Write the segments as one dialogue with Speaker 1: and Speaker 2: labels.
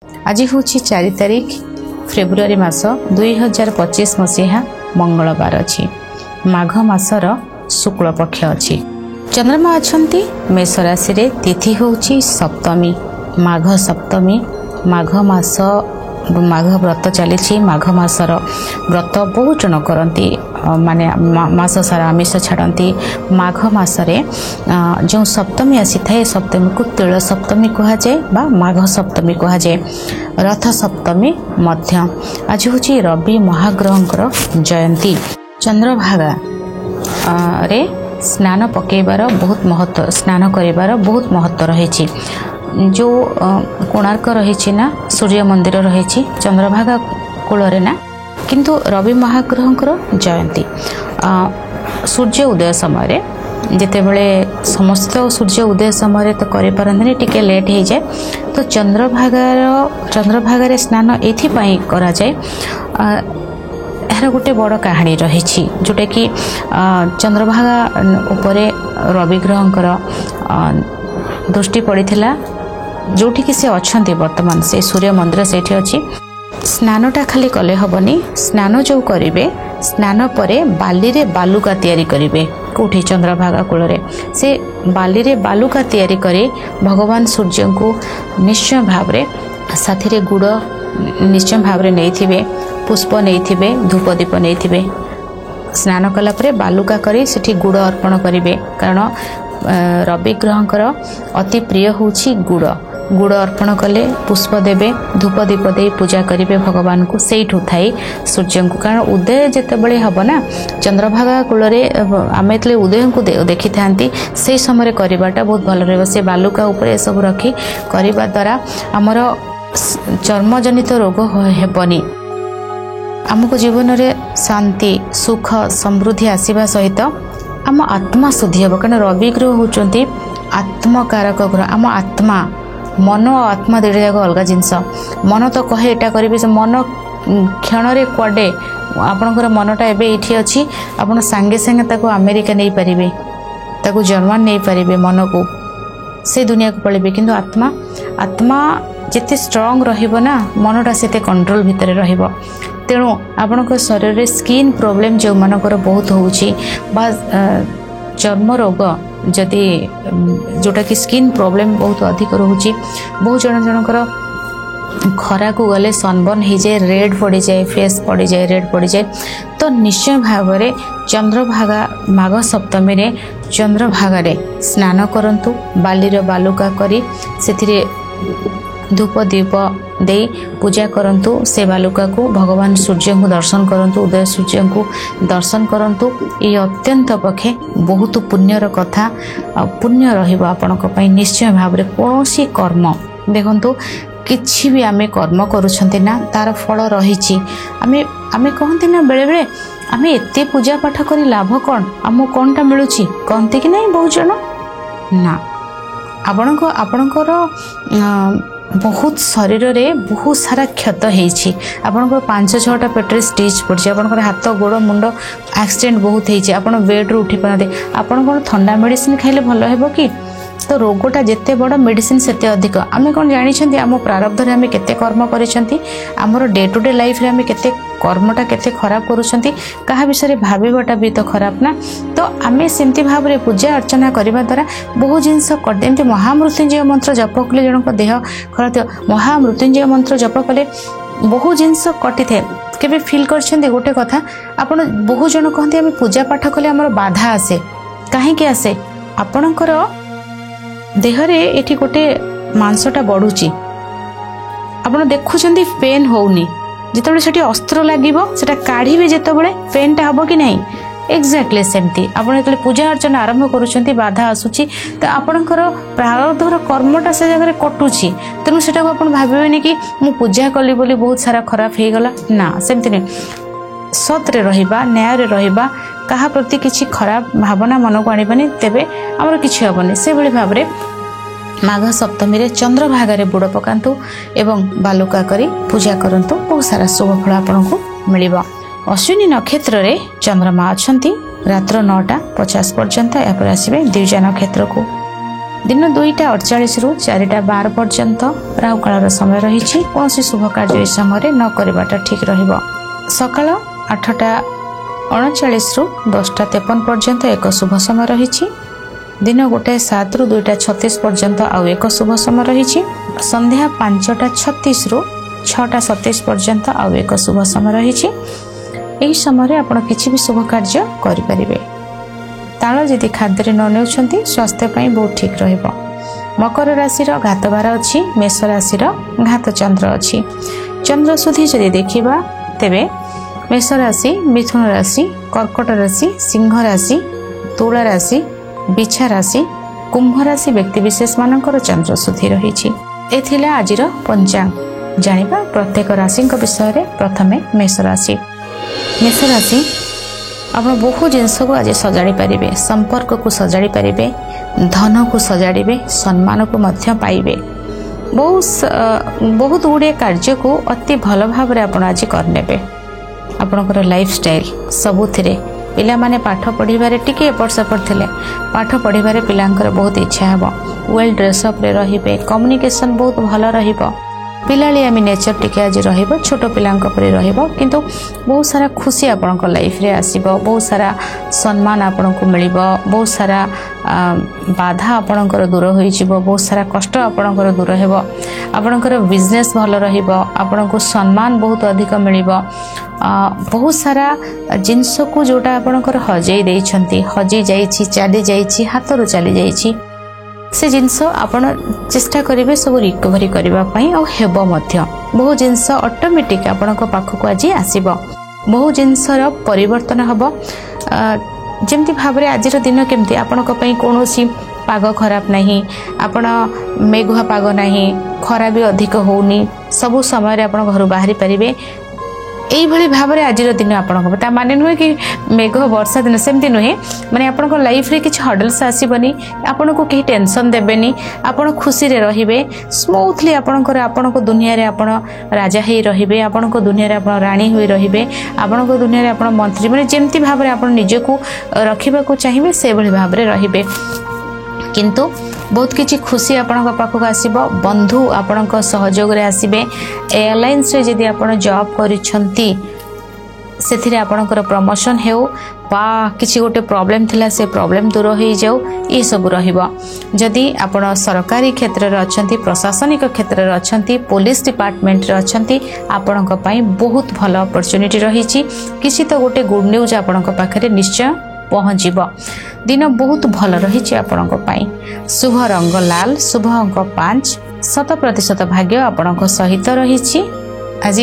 Speaker 1: आज हूँ 4 तारिख फेब्रुआरी मास 2025 मसीहा मंगलवार अच्छी माघ मासर शुक्ल पक्ष अच्छी चंद्रमा अच्छी मेष राशि रे तिथि हूँ सप्तमी माघ सप्तमी माघ मास माघ व्रत चली माघ मासर व्रत बहुत जन करती माने मास सारा आमिष छाड़ती माघ मासरे जो सप्तमी आसी थाए सप्तमी को तिल सप्तमी कह जाए बा माघ सप्तमी कह जाए रथ सप्तमी मध्य आज हूँ रवि महाग्रहंकर जयंती चंद्रभागा रे स्नान पकेबार बहुत महत्व स्नान करिबार बहुत महत्व रही जो कोणार्क रही ना सूर्य मंदिर रही चंद्रभागा कूल ना किंतु रवि महाग्रहंकर जयंती सूर्य उदय समय जिते बड़े समस्त सूर्य उदय समय तो करें टिके लेट हो जाए तो चंद्रभागार स्नान एथिपाई करा जाए यार गोटे बड़ कहानी रही जोटा कि चंद्रभागा उपरे रवि ग्रहंकर दृष्टि पड़ीथिला जोठी कि से अच्छंती वर्तमान से सूर्य मंदिर से अच्छी स्नानटा खाली कले हबनी स्नान जो करेंगे स्नान परे बाली रे बालुका तैयारी करेंगे कौटी चंद्रभागा कूल से बाली रे बालुका तैयारी करे भगवान सूर्य को निश्चय भाव रे साथी रे गुड़ निश्चय भाव रे नहीं थिबे पुष्प नहीं थिबे धूप दीप नहीं थिबे स्नान कला परे बालुका करी सेठी गुड़ अर्पण करेंगे कारण रवि ग्रहंकर अति प्रिय होछि गुड़ अर्पण कले पुष्प देवे धूप दीप दे पूजा करेंगे भगवान को सेठू थाई सूर्य को कारण उदय जितेबले हम ना चंद्रभागा कूल आम ये उदय को देखी था से समय करवाटा बहुत भल रहा से बालुका उपरे सब रखी करने द्वारा आमर चर्मजनित रोग हेबनी आमको जीवन में शांति सुख समृद्धि आसवा सहित आम आत्मा शुद्धि हे कारण रवि ग्रह होती आत्मकारक ग्रह आम आत्मा मन और आत्मा दुईटा जाक अलग जिनस मन तो कहे एटा करेंगे से मन क्षण कुआडे आपणकर मनटा एवं अच्छी आपड़ सांगे सांगे ताको अमेरिका नहीं पारे ताको जर्मन नहीं पारे मन को से दुनिया को पलैबे किंतु आत्मा आत्मा जिते स्ट्रंग रहिबो ना मनटा से कंट्रोल भितर रहिबो तेणु आपण शरीर में स्किन प्रोब्लेम जो मानकर बहुत होउछि बा चर्म रोग जदि जोटा कि स्किन प्रोब्लेम बहुत अधिक रोचे बहुत जनकर खरा को गले सनबर्न हो जाए रेड पड़ जाए फेस पड़ जाए रेड पड़ जाए तो निश्चय भाव में चंद्रभागा माघ सप्तमी रे चंद्रभागा स्नान करंतु बाली बालुका करी से धूप दीप दे पूजा करंतु से बालुका को भगवान सूर्य को दर्शन करंतु उदय सूर्य को दर्शन करंतु ये अत्यंत पक्षे बहुत पुण्यर कथा पुण्य रहिबो आपणक पई निश्चय भाव रे कोनोसी कर्म देखंतु किछि भी आमे कर्म करूछंती ना तार फल रहिछि आमे कहंती ना बेले बेले आमे एते पूजा पाठ करी लाभ कोन आमो कोनटा मिलुछि कहंती कि नहीं बहुत जन ना आपणकर बहुत शरीर रे बहुत सारा क्षत होती आपंकर 5-6टा पेट्रे स्टिच पड़ी आपंकर हाथ गोड़ मुंड एक्सीडेंट बहुत होती आप बेड रू उठी पाते आपन कौन ठंडा मेडिसिन खाइले भल हेबो कि तो रोगटा जिते बड़ मेडिसिन सेते अधिक आम कौन जानी आम प्रारब्ध रे आम केते कर्म करिसेंती आमर डे टू डे लाइफ रे आम केते कर्मटा केते खराब करूछंती कहा विषय भाबीबटा भी तो खराब ना तो आम सेमती भाव में पूजा अर्चना करने द्वारा बहुत जिनस करदे महामृत्युंजय मंत्र जप कले जनक देह खराब महामृत्युंजय मंत्र जप कले बहुत जिनस कटि थे केबे फील करछंती गोटे कथा आपण बहुत जन कहते आम पूजा पाठ कले आमर बाधा आसे कहीं आसे आपणकर देहरे एठी गोटे मांसटा बढ़ुची आपण देखुछंती पेन होउनी जितेबाला सेठी अस्त्र लागिबो सेटा काढ़ीबे जितेबाला पेनटा हबो कि नहीं एक्जाक्टली सेमती आपण जो पूजा अर्चना आरंभ करुछंती बाधा आसुची तो आपणकर प्रारब्धर कर्मटा से जगह कटुची तेणु सेटा आपण भाबिबेनी कि मु पूजा कली बोली बहुत सारा खराब हो गला ना सेमती नहीं सत्रे रहिबा न्याय रे रहिबा कहा प्रति किछि खराब भावना मन को आनिबानी तेबे हमर किछि हबनी से भली भाव रे माघ सप्तमी रे चंद्रभागा रे बुड़ पकांतु एवं बालुका करी पूजा करंतु बहुत सारा शुभ फल आपनको मिलिबा अश्विनी नक्षत्र रे चंद्रमा अछंती रात्र 9:50 पर्यंत या पर आसीबे द्विजा नक्षत्र को दिन 2:48 रु 4:12 पर्यंत राहुकाल समय रही। कौन शुभ कार्य समय न करवाटा ठीक रहिबो। सकाळ 8:39 रु 10:53 पर्यंत एक शुभ समय रही। दिन 1:07 रु 2:36 पर्यंत आउ एक शुभ समय रही। संध्या 5:36 रु 6:27 पर्यंत आउ एक शुभ समय रही। यही समय आप किसी भी शुभ कार्य करें। ताल जदि खाद्य न नेउछंती स्वास्थ्य बहुत ठीक रहिबो। मकर राशि घातबार अच्छी, मेष राशि घात चंद्र अच्छी। चंद्र सुधी जदि देखा तेबे मेष राशि, मिथुन राशि, कर्कट राशि, सिंह राशि, तुला राशि, बिछा राशि, कुंभ राशि व्यक्तिविशेष मानकर चंद्र सुधी रही। ए आज पंचांग जानिबा प्रत्येक राशि विषय में। प्रथमे मेष राशि। मेष राशि आप बहुत जिनस को आज सजाड़ी पारे, संपर्क को सजाड़ी पारे, धन को सजाड़े, सम्मान को मध्य पाइबे। बहुत गुड़े कार्य को अति भल भाव आज करने। आपणकर लाइफ स्टाइल सबुथिरे पिला माने पाठ पढ़िबारे टिके एपट सेपट थिले, पाठ पढ़िबारे पिलांकर बहुत इच्छा हेबो। वेल ड्रेसअप रे रहिबे, कम्युनिकेशन बहुत भल रहिबो। पिलालियामी नेचर टिके आज रहिबो, छोट पिलांक परि रहिबो। किंतु बहुत सारा खुशी आपणक लाइफ रे आसीबो, बहुत सारा सम्मान आपणको मिलिबो, बहुत सारा बाधा आपणकर दूर होई जिवो, बहुत सारा कष्ट आपणकर दूर हेबो। आपणकर बिजनेस भल रहिबो, आपणको सम्मान बहुत अधिक मिलिबो। बहुत सारा जिनस को जोटा आपणकर हजई देइछंती, हजई जाइछि, चाली जाइछि, हातरु चाली जाइछि, से जिनस आपण चेष्टा करेंगे सब रिकवरी करने और हेबो मध्य। बहुत जिनस ऑटोमेटिक आपण पाखक आज आसब, बहुत जिनसर परिवर्तन हम। जमती भाव में आज दिन केमती आपण कौन पाग खराब नहीं, आपण मेघुआ पाग नहीं, खरा भी अधिक होनी, सबु समय आप घर बाहरी पारे। यही भाव में आज दिन आप माने नुहे कि मेघ वर्षा दिन सेमती नुहे, माने आपन लाइफ रे किसी हडल्स आसबनी, आपन को कहीं टेंशन देबेनी, आपन खुशी रे रहिबे, स्मूथली आपन को दुनिया रे आपन राजा ही रहिबे, आपन को दुनिया रे आपन रानी होई रहिबे, आपन को दुनिया रे आपन मंत्री, माने जेमती भाव में आपन निजे को रखिबा को चाहिबे से भली भाव में रहिबे। किंतु बहुत किसी खुशी आपण पाखक आसब, बंधु आपण सहयोग रे आसबे। एयरलाइंस रे जदि आपण जॉब करिसंती सेथिरे आपणकर प्रमोशन हेउ बा किसी गोटे प्रॉब्लम थिला से प्रॉब्लम दूर हो जाऊ, ये सब रहिबो। जदि आपण सरकारी क्षेत्र रे अछंती, प्रशासनिक क्षेत्र रे अछंती, पुलिस डिपार्टमेंट रे अछंती, आपणक पई बहुत भल अपॉर्चुनिटी रहिछि। किसी तो गोटे गुड न्यूज आपणक पाखरे निश्चय पहुँचब। दिन बहुत भल रही आपणक पई। शुभ रंग लाल, शुभ अंक 5, 100% भाग्य आपणक सहित रही। आज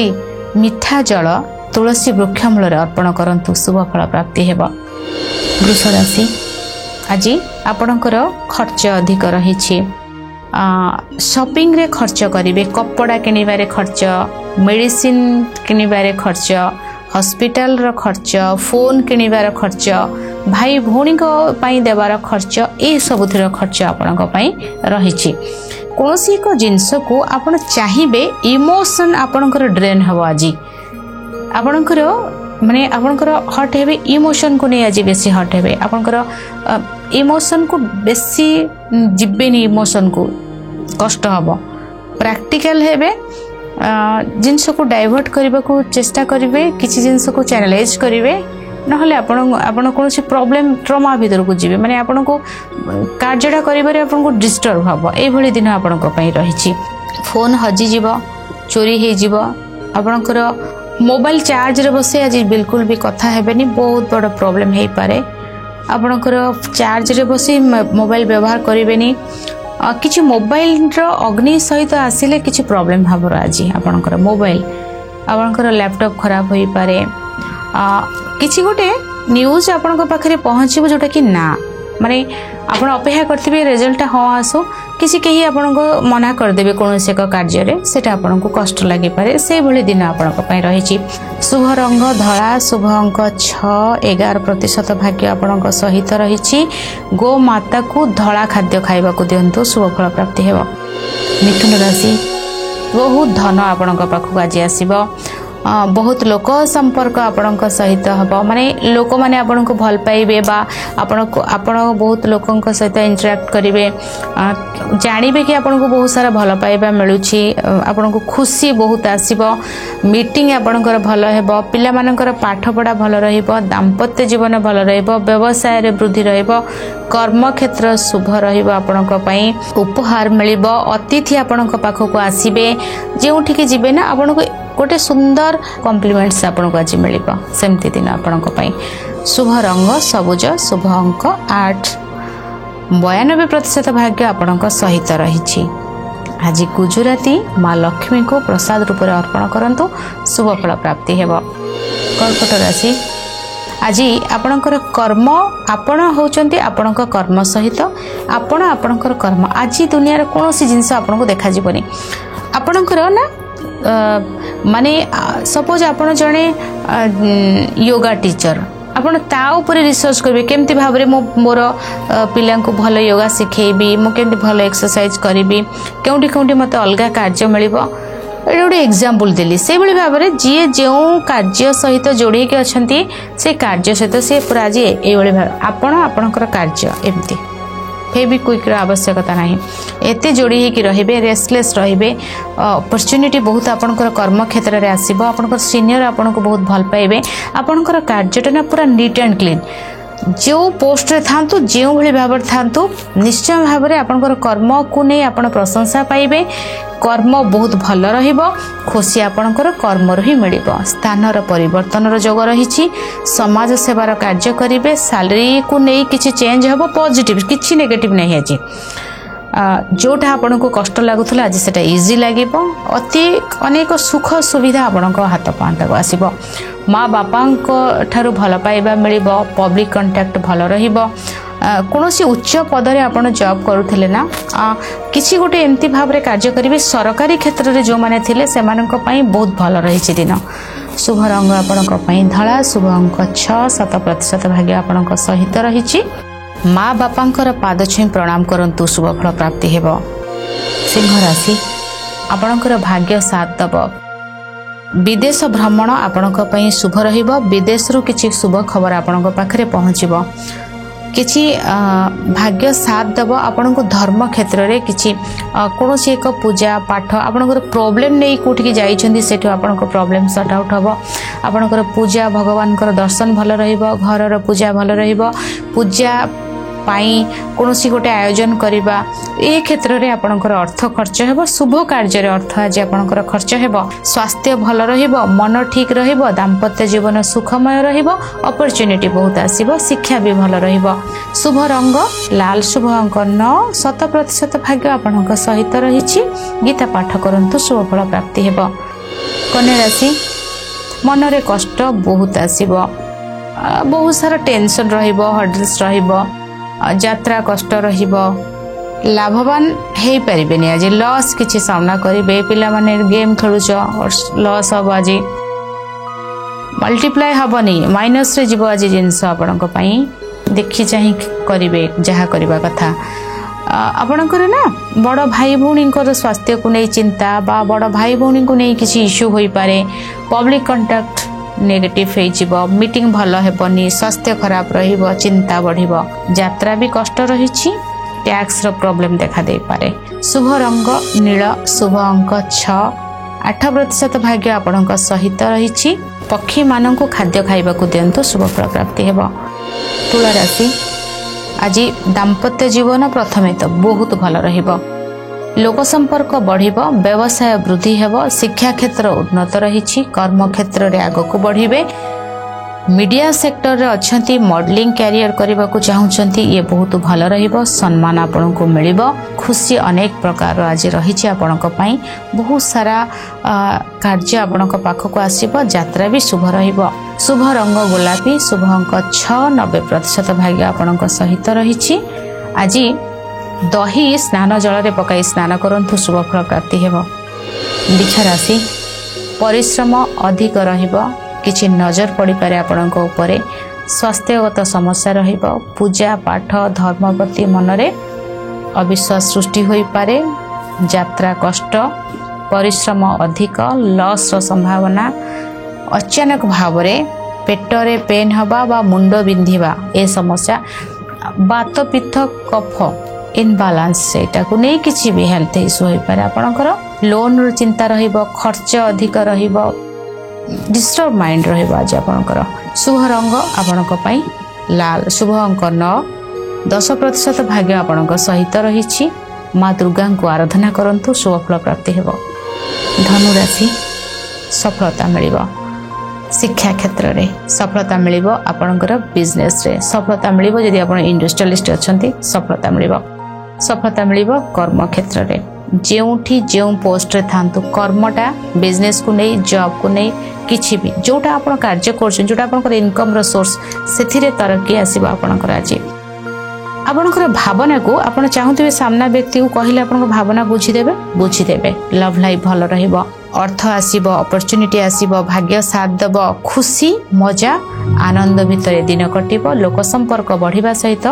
Speaker 1: मिठा जल तुलसी वृक्ष मूल अर्पण करंतु, शुभ फल प्राप्ति हेब। वृष राशि आज आपणकर खर्च अधिक रही। शॉपिंग रे खर्च करिवे, कपड़ा किनिबारे खर्च, मेडिसिन किनिबारे खर्च, हॉस्पिटल रो खर्च, फोन किनिबार खर्च, भाई भौणी को देवार खर्च, ये सबुथिर खर्च आपणक पई रहिछि। कोनोसी एक जिंस को आपण चाहिबे, इमोशन आपणकर ड्रेन हबो। आज आपणकर माने आपणकर हट हेबे, इमोशन को नै आज बेसी हट हेबे। आपणकर इमोशन को बेसी जिबेनी, इमोशन को कष्ट हबो। प्रैक्टिकल हेबे, जिनस को डाइवर्ट करने को चेष्टा करेंगे, किसी जिनस को चैनलाइज करेंगे, नहले आपण कौन प्रॉब्लम ट्रमा भीतर को जीवे, माने आपण को कार्यटा करिबारे आपण को डिस्टर्ब हबो। ए भली दिन आपण को पई रहिछि। फोन हजि जीवो, चोरी हे जीवो, आपणकर मोबाइल चार्ज रे बसे आज बिल्कुल भी कथा हेबेनी, बहुत बड़ प्रॉब्लम हे पारे। आपणकर चार्ज रे बसी मोबाइल व्यवहार करिवेनी। किछि मोबाइल रो अग्नि सहित आसिले किछि प्रॉब्लम भाबर आज आपणकर मोबाइल, आपणकर लैपटॉप खराब होई पारे। किछि गोटे न्यूज आपणक पाखरे पहुँचबो जोटा कि ना, माने आपण अपेक्षा करथिबे रिजल्ट हाँ आसो, किसी कहीं आपण को मना करदेवे कौन एक कार्य रे, सेटा आपण को कष्ट लगी पारे। से भली दिन आपण पई रहिछि। शुभ रंग धला, शुभ अंक 6, 11% भाग्य आपण सहित रहिछि। गो माता को धला खाद्य खाइबा को दियंतु, शुभ फल प्राप्ति हेबो। मिथुन राशि बहुत धन आपण पाखक आज आसीबो। बहुत लोक संपर्क आपणक सहित हम माने लोक मैंने आपन को भल पाइबे बा आपण बहुत लोकों सहित इंटराक्ट करेंगे जानवे कि आपन को बहुत सारा भल पाइबा मिलूँ आपन को खुशी बहुत आसब मीटिंग आपणकर भल हो पिला मानकर पाठ पढ़ा भल रहिबो दाम्पत्य जीवन भल रहिबो व्यवसाय रे वृद्धि रहिबो कर्म क्षेत्र शुभ रहिबो आपणक पई उपहार मिलिबो अतिथि आपणक पाखक आसीबे जेउठिके जिबे ना आपन को गोटे सुंदर कॉम्प्लीमेंट्स आपन को आज मिलिबो सेमती दिन आपणक पई शुभ रंग सबुज शुभ अंक 8 92% भाग्य आपणक सहित रहिछि आज गुजराती माँ लक्ष्मी को प्रसाद रूप में अर्पण करंतु शुभ फल प्राप्ति हेबो कर्कट राशि आज आपणकर कर्म आपण होचंती आपणक कर्म सहित आपण आपणकर कर्म आज दुनिया कौन सी जिनस आपन को देखा जीवनी आपणकर ना माने सपोज आपण जणे योगा टीचर आपण ता ऊपर रिसर्च करेंगे केमती भाव में मोर पिला को भल योगा शिखेबी मु केमती भल एक्सरसाइज करी केउठी केउठी मते अलग कार्य मिलिबो ये गोटे एग्जांपल देली से भाई भाव में जी जो कार्य सहित जोड़ी के अच्छी से कार्य सहित सी पूरा आज ये भाव आपण आपणकर कार्य एमती फेविक्विक आवश्यकता ना एते जोड़ी होकर रे रेस्टलेस रे अपॉर्चुनिटी बहुत आपणकर कर्म क्षेत्र में आसब आपणकर सीनियर आपन को बहुत भल पाइबे आपणकर कार्यटा ना पूरा नीट एंड क्लीन जो पोस्ट रे थांतु जो भली भाव थांतु निश्चय भाव में आपणकर कर्म को नहीं आपण प्रशंसा पाइबे कर्म बहुत भल रहिबो खुशी आपणकर कर्म ही मिलिबो स्थानर परिवर्तन जोग रही समाज सेवार कार्य करिवे सैलरी को नहीं किछि चेंज हबो पॉजिटिव किछि नेगेटिव नहीं है जोटा आपन को कष्ट लागुला आज सेटा इजी लागिबो अति अनेक सुख सुविधा आपन को हाथ पांता को आसीबो माँ बापा ठारू भल पाइबा मिलिबो पब्लिक कांटेक्ट भल रहिबो कौन सी उच्च पदरे आपन जॉब करुले ना किसी गोटे एमती भाव में कार्य करेंगे सरकारी क्षेत्र में जो मैंने थे से बहुत भल रही दिन शुभ रंग आपण धला शुभ अंक 6% भाग्य आपण सहित रही माँ बापांकर पाद छुई प्रणाम करंतु शुभ फल प्राप्ति हेब सिंह राशि आपणकर भाग्य साथ दब विदेश भ्रमण आपण शुभ रहिबो विदेश रु किछि शुभ खबर आपण पाखरे पहुँचबो किछि भाग्य साथ दब आपण को धर्म क्षेत्र में किछि कौन एक पूजा पाठ आपणकर प्रोब्लेम नहीं कौटिकी जाइछन्ती सेठो आपणको प्रोब्लेम सॉर्ट आउट हबो आपणकर पूजा भगवान दर्शन भल रहिबो घरर पूजा भल रहिबो पूजा पाई कौन गोटे आयोजन करवा ए क्षेत्र में आपणकर अर्थ खर्च हेबो शुभ कार्य अर्थ आज आपणकर खर्च हेबो स्वास्थ्य भल रहिबो मन ठीक रहिबो दाम्पत्य जीवन सुखमय रहिबो अपॉर्चुनिटी बहुत आसीबो शिक्षा भी भल रहिबो शुभ रंग लाल शुभ अंक 9% भाग्य आपणक सहित रहिछि गीता पाठ करंतु शुभ फल प्राप्ति हेबो कन्या राशि मन रे कष्ट बहुत आसीबो बहुत सारा टेंशन रहिबो हर्डल्स रहिबो यात्रा कष्ट रहिबो लाभवान हे परिबेनी आज लॉस किछि सामना करिवे पिला माने गेम खेलुछ लॉस हबो आज मल्टीप्लाई हबनी माइनस रे जीवो आज जिंस आपणक पई देखि चाहि करिवे जहा करबा कथा आपणकर ना बड़ भाई भौणी स्वास्थ्य को नहीं चिंता बा बड़ भाई भौणी को नहीं किसी इश्यू होई पारे पब्लिक कांटेक्ट नेगेटिव हो मीटिंग भल हेबनी स्वास्थ्य खराब रहिबो चिंता बढ़िबो यात्रा भी कष्ट रही टैक्स रो प्रॉब्लम देखा दे पारे शुभ रंग नील शुभ अंक 6% भाग्य आपणक सहित रही पक्षी मान को खाद्य खाइबा को दिंतु शुभ फल प्राप्ति हेबो तुला राशि आज दाम्पत्य जीवन प्रथमे तो बहुत भल रहिबो लोक संपर्क बढ़िबो व्यवसाय वृद्धि हेबो शिक्षा क्षेत्र उन्नत रही कर्म क्षेत्र रे आगो को बढ़िबे मीडिया सेक्टर रे अछंती मॉडलिंग कैरियर करबा को चाहुचंती ये बहुत भल रहिबो सम्मान आपन को मिलिबो खुशी अनेक प्रकार आज रही आपन को पई बहुत सारा कार्य आपन को पाख को आसीबो यात्रा भी शुभ रहिबो शुभ रंग गोलापी शुभ अंक 6-90% भाग्य आपन को सहित रही आज दही स्नान जल रे पकाई स्नान करंतु शुभ फल प्राप्ति हेबो वृष राशि परिश्रम अधिक रहिबो किछि नजर पड़ी पारे आपणक उपरे स्वास्थ्यगत समस्या रहिबो पूजा पाठ धर्म प्रति मन रे अविश्वास सृष्टि होई पारे यात्रा कष्ट परिश्रम अधिक लॉस रो संभावना अचानक भाव में पेटरे पेन हवा बा मुंड बिंधिबा ए समस्या बात पित्त कफ इनबालांस सेटा को नहीं किसी भी हेल्थ इश्यू हो पारे आपणकर लोन रो चिंता रहिबो खर्च अधिक रहिबो डिस्टर्ब माइंड रहिबो आज आपणकर शुभ रंग आपणक पई लाल शुभ अंक 9 10% भाग्य आपणक सहित रहिछि माँ दुर्गा को आराधना करंतु शुभ फल प्राप्ति हेबो धनु राशि सफलता मिलिबो शिक्षा क्षेत्र रे सफलता मिलिबो आपणकर बिजनेस रे सफलता मिलिबो यदि आपण इंडस्ट्रियलिस्ट अछंती सफलता मिलिबो कर्म क्षेत्र रे जेउठी जेउ पोस्ट रे थांतु कर्मटा बिजनेस को नहीं जॉब को नहीं किछि भी जोटा आपण कार्य करछन जोटा आपनकर इनकम रो सोर्स सेथिरे तरक्की आसीबो आपनकर आज आपनकर भावना को आपण चाहुथिबे सामना व्यक्ति को कहिले आपनकर भावना बुझिदेबे लव लाइफ भल रहिबो अर्थ आसीबो अपॉर्चुनिटी आसीबो भाग्य साथ देबो खुशी मजा आनंद भितर दिन कटिबो लोक संपर्क बढ़िबा सहित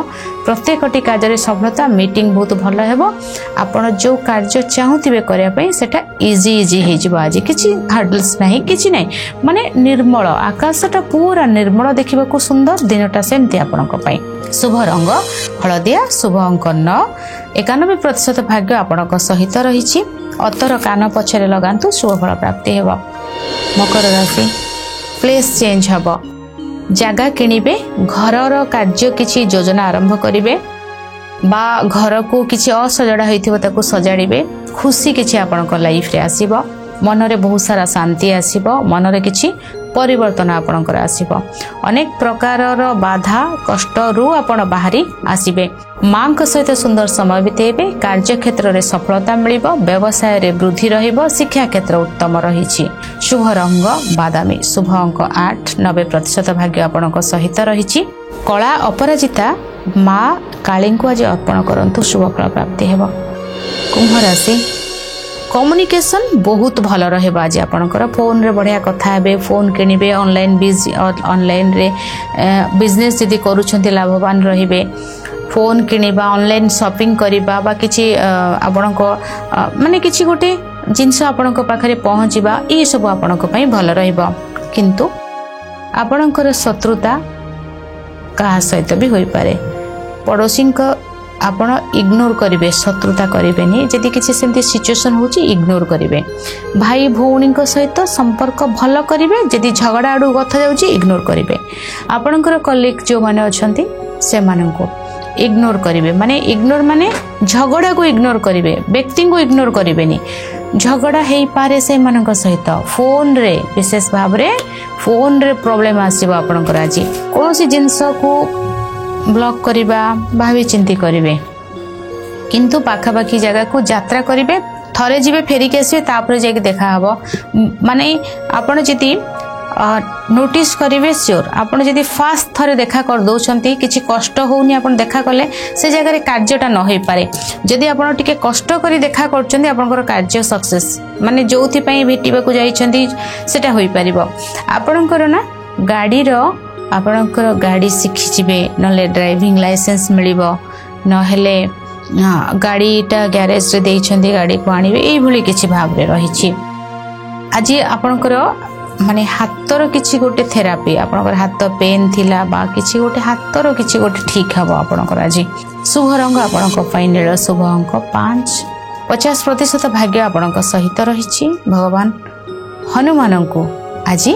Speaker 1: प्रत्येकटी कार्य सफलता मीटिंग बहुत भल हेबो आपण जो कार्य चाहुथिबे करिया पई सेटा इजी हे जिवो आज किछि हार्डल्स नाही किछि नाही माने निर्मल आकाशटा पूरा निर्मल देखिबाकू सुंदर दिनटा सेमति आपनक पई शुभ रंग हलदिया शुभ अंक 9 91% भाग्य आपनक सहित रहिछि अतर कान पछरे लगांतु शुभ फल प्राप्ति हेबो मकर राशि प्लेस चेंज हेबो जगह किनिबे घरर कार्य किछि योजना आरंभ करिवे बा घर को किछि असजड़ा होइथिबो ताको सजाड़िबे खुशी किछि आपनक लाइफ रे आसीबो मन रे बहुत सारा शांति आसीबो मन रे किछि परिवर्तन आपनकर आसीबो अनेक प्रकारर बाधा कष्ट रु आपण बाहरी आसीबे मां को सहित सुंदर समय बितेबे कार्य क्षेत्र रे सफलता मिलिबो व्यवसाय रे वृद्धि रहिबो शिक्षा क्षेत्र उत्तम रहिछि शुभ रंग बादामी शुभ अंक 8 90% भाग्य आपनक सहित रहिछि कला अपराजिता मां काली को आज अर्पण करंतु शुभ फल प्राप्ति हेबो कुंभ राशि कम्युनिकेशन बहुत भल रहिबा आज आपनकर फोन रे बढ़िया कथा हेबे फोन किनिबे ऑनलाइन रे बिजनेस यदि करूछंती लाभवान रहिबे फोन किनिबा ऑनलाइन शॉपिंग करिबा बा किछि आपनको माने किछि गोटे जिंस आपनको पाखरे पहुंचीबा ए सब आपनको पई भल रहिबो किंतु आपनकर शत्रुता कहा सहित भी होई पारे पड़ोसी को आपण इग्नोर करिवे शत्रुता करिवेनी जदि किछि सेमती सिचुएशन होची इग्नोर करिवे भाई भौणी को सहित संपर्क भल करिवे जदि झगड़ा आडू कथा जाउची इग्नोर करिवे आपनकर कलीग जो माने अछंती से माननको इग्नोर करिवे माने इग्नोर माने झगड़ा को इग्नोर करिवे व्यक्ति को इग्नोर करिवेनी झगड़ा हेई पारे से मानक सहित फोन रे विशेष भाव रे फोन रे प्रॉब्लम आसीबो आपनकर आज कोनोसी जिंस को ब्लॉक करिबा भावी चिंती करिवे किंतु पाखापाखी जगह को यात्रा करिवे थरे जीवे फेरी के आसीबे तापर जेक देखा हबो माने आपण जति नोटिस करिवे श्योर आपण जति फास्ट थरे देखा कर दोछंती किछि कष्ट होउनी आपण देखा कले से जगह रे कार्यटा न होई पारे जदि आपण टिके कष्ट करी देखा करचंती आपनकर कार्य सक्सेस माने जोथि पई भेटिबा को जाईछंती सेटा होई परिबो आपनकर ना गाड़ी रो आपनकर गाड़ी शिखि जिवे नले ड्राइविंग लाइसेंस मिलिबो नहेले गाड़ीटा गैरेज रे देइछंती गाड़ी को आनिबे एई भली किछि भाव रे रहिछि आज आपनकर माने हाथर किछि गोटे थेरापी आपनकर हाथ पेन थिला बा किछि गोटे हाथर किछि गोटे ठीक हबो आपनकर आज शुभ रंग आपनक पई नील शुभ अंक 5 50% भाग्य आपनक सहित रहिछि भगवान हनुमान को आज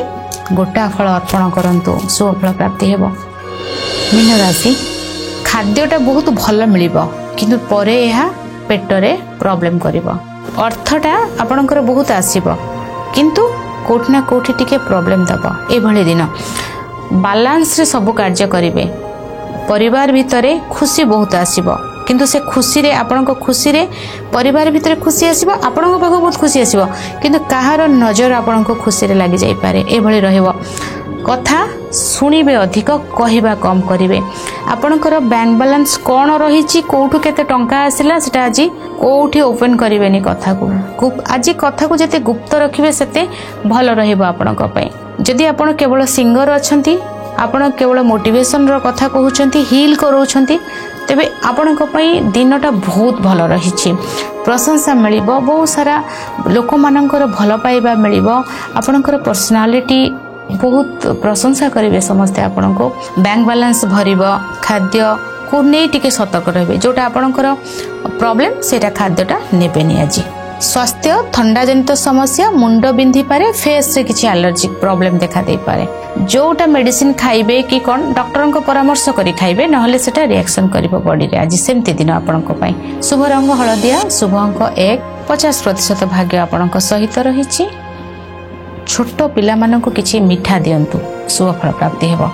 Speaker 1: गोटा फल अर्पण करंतु शुभ फल प्राप्ति हेबो मीन राशि खाद्यटा बहुत भल मिलिबो किंतु परे यह पेट रे प्रॉब्लम करिवो अर्थटा आपनकर बहुत आसीबो किंतु कोठ ना कोठी टिके प्रॉब्लम दबो ए भले दिन बैलेंस रे सब कार्य करिवे परिवार भितरे खुशी बहुत आसीबो किंतु से खुशी रे आपनको खुशी रे परिवार भितरे खुशी आसीबो आपनको पाखो बहुत खुशी आसीबो किंतु काहार नजर आपनको खुशी रे लागि जाई पारे ए भली रहइबो कथा सुनिबे अधिक कहिबा कम करिवे आपनकर बैंक बैलेंस कोन रहिछि कोठु केते टंका आसिला सेटा आज कोठी ओपन करिवेनी कथा को आज कथा को जते गुप्त रखिबे सेते भल रहइबो आपनको पई जदि आपण केवल सिंगर अछंती आपण केवल मोटिवेशन रो कथा कहउछंती हील करूछंती तेबे आपनको पई दिनटा बहुत भल रहिछि प्रशंसा मिलिबो बहुत सारा लोक मानकर भल पाइबा मिलिबो आपनकर पर्सनालिटी बहुत प्रशंसा करेंगे समस्ते आपण को बैंक बैलेंस भरिब खाद्य को नहीं टिके सतर्क रहे जोटा आपणकर प्रॉब्लम सेटा खाद्यटा नेबेनी आज स्वास्थ्य थंडा जनित समस्या मुंड बिंधि पारे फेस रे किछि एलर्जिक प्रॉब्लम देखा दे पारे जोटा मेडिसिन खाइबे कि कोन डॉक्टर को परामर्श करी खाइबे नहले सेटा रिएक्शन करिवो बॉडी रे आज सेमती दिन आपणको पई शुभ रंग हळदिया शुभ अंक 1 50% भाग्य आपणको सहित रहिछि छोट पिला मानको किछि मिठा दियंतु शुभ फल प्राप्ति हेबो।